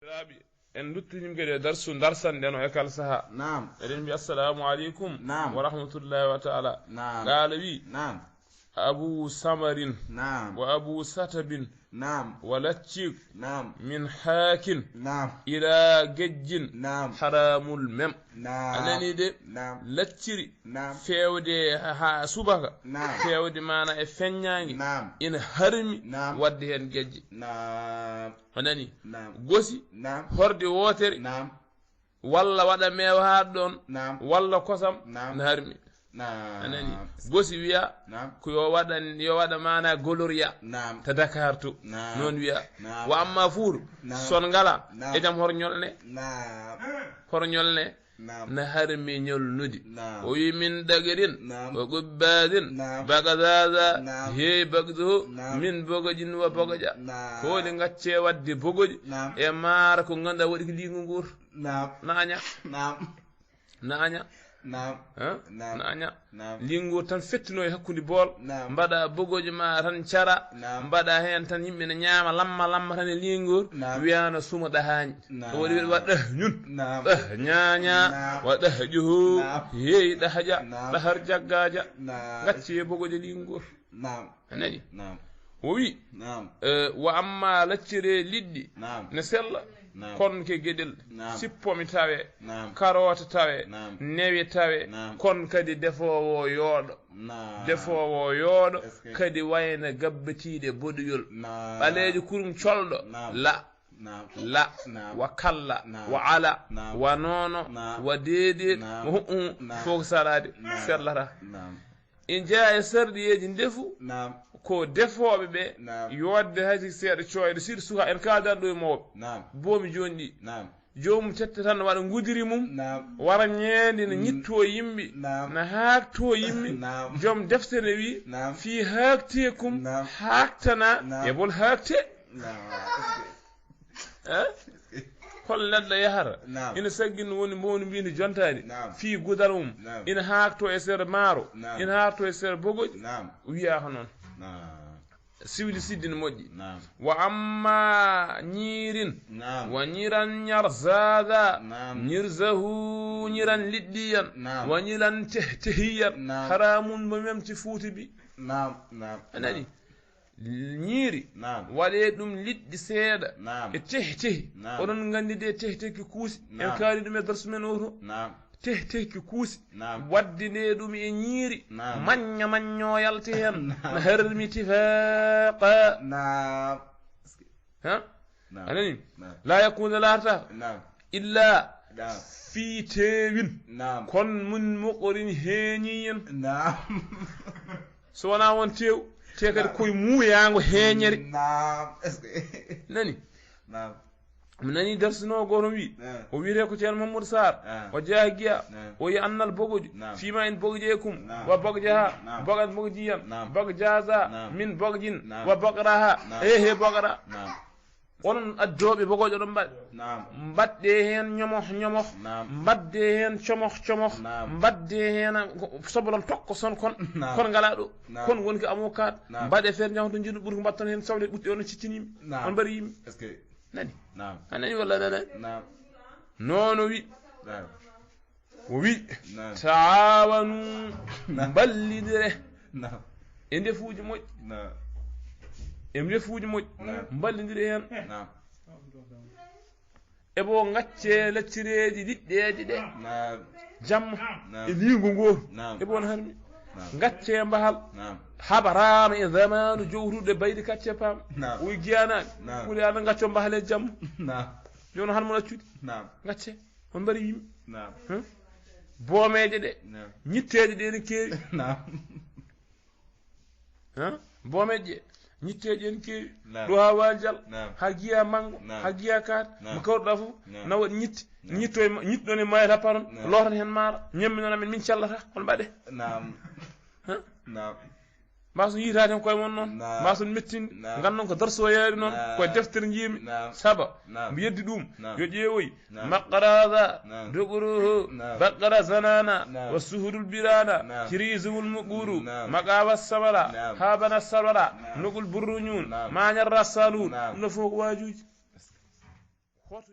Rabi en luttinim gede darsan den o ekal saha نعم eden bi assalamu alaikum نعم wa rahmatullahi wa ta'ala نعم galabi نعم abu samarin نعم wa abu satabin نعم wa lachik نعم min hakin نعم ila gejjin نعم haramul mem نعم anani de نعم lacciri نعم fewde ha subaka نعم fewde mana e fenyangi نعم ina harmi نعم wadde hen gejji نعم anani نعم gosi نعم horde wotere نعم walla wada mewa ha don نعم walla kosam نعم na harmi نعم anani gosi wiya نعم ko yo wada mana goloriya نعم ta Dakar to نعم non wiya نعم wa amma furu نعم son ngala نعم e jam hornyolne نعم hornyolne نعم na harmi nyolnudi نعم o wi min dagerin نعم o gubbadin نعم bagadaza نعم he bagdo نعم min bogojin wa bogoja نعم ko de ngacce wadde bogoji نعم e mara ko ganda wadi ko lingu ngur نعم naanya نعم naanya نعم ha نعم naanya نعم lingu tan fettino e hakkude bol نعم mbada bogoji ma tan cara نعم mbada hen tan yimbe ne nyaama lamma tan e lingu نعم wiana suma dahaani نعم o wadi wadda ñun نعم nyaanya نعم wada juhu نعم yeyi dahaja نعم dahar jaggaja نعم ngacci e bogoji lingu نعم anani نعم o wi نعم wa amma laccire liddi نعم ne sella نعم kon ke gedel نعم sippomi tawe نعم carotte tawe نعم newi tawe نعم kon kadi defowo yoodo نعم defowo yoodo Est-ce que- kadi wayna gabbetiide boɗoyol نعم ɓaleejo kurum colɗo نعم la نعم la نعم wa kalla نعم wa ala نعم wa noono نعم wa deede نعم wa hu'u نعم fof ko salade نعم sellata نعم in jeeya e sarɗiyeji ndefu نعم ko defoɓe ɓe نعم yodde haysi seeɗa coyde siɗa suka en kaldan ɗo e mawɓe نعم boomi joni ɗi نعم jomum tetta tan waɗa gudiri mum نعم wara ñeende ne ñitto yimɓe نعم ne haakto yimɓe نعم joom deftere wi نعم fi haaktekum نعم haaktana نعم. e bol haakte نعم hol neɗɗo yahata نعم ina saggi no woni mbowni mbino jontade نعم fi gudal mum نعم ina haakto e seeɗa maaro نعم ina haakto e seeɗa bogoji نعم wiyaka noon نعم siwli siddi ne moƴƴi نعم wa amma ñiirin نعم wa ñiran ñarzada نعم ñirzahu ñiran liɗɗiyan نعم wa ñiran tehiyan نعم haramun mo memti fuuti bi نعم نعم anani ñiiri نعم waɗe ɗum liɗɗi seeɗa نعم e tehi نعم oɗon gandi de tehi kuusi en نعم kaali ɗum e darsu men oto نعم tehi kuusi نعم waddine ɗum e ñiiri نعم mañño yalti hen نعم no harmi tifaqa نعم ha نعم anani نعم la yakuna larta نعم illa نعم fi teewin نعم kon mun moqorin heeñiyen نعم so wona won teew te kadi koye muuyaango heeñere نعم nani نعم mi nani darsunowo goto wi o wiyete ko ceerno Mamadou Sarr o jeeya giya o yi annal bogoji fima en bogjeekum wa bogjaha bogan bogjiyan bog jaza min bogjin wa bograha he bogra نعم onon addoɓe bogojo ɗon mbaɗ نعم mbaɗde hen ñomoh نعم mbadde hen comoh نعم mbadde hen sobolon tokko son kon نعم kon ngala ɗo نعم kon woni ko avocat نعم mbaɗe feere jawto jiɗu ɓuuri ko mbatton hen soble ɓutti on ciccinimi نعم on mbaɗi yimɓe est-ce que nani نعم anani walla nanani نعم nono wi نعم o wi نعم taawanu نعم ballidire نعم e ndefuuji moƴƴi نعم e ndefuuji moƴƴi نعم ballidire hen نعم ebo ngacce laccireji liɗɗeji ɗe نعم jamma نعم e lingu ngor نعم ebo on harmi نعم ngacce mbahal نعم habarama e zamanu jowrude baydi kacce pam نعم oyi giyanani نعم ɓuuri ana gacco mbahale jamma نعم joni harmo laccude نعم ngacce on mbari yimɓe نعم boomeje ɗe نعم ñitteje ɗe ne keewi نعم boomeje ɗe ñitteje ne keewi نعم ɗo ha waljal نعم ha giya mango نعم ha giya kaat نعم mo kawɗoɗa fof نعم na waɗi ñitti نعم ñitɗon e mayata paron نعم lotan hen maaro ñamminon amen min callata hol mbaɗe نعم نعم mbason yitade koye mon noon نعم mbason mettinde نعم gandon ko darso yaari noon نعم koye deftere jiimi نعم saba نعم mi yeddi ɗum نعم yo ƴeewoy نعم maqarada نعم dogoruhu نعم baqara zanana نعم wa suhudul birana نعم kirizul muquru نعم maqawa sabara نعم habana sabara نعم nugul burruñun نعم mañar rasalun نعم no fof ko wajuji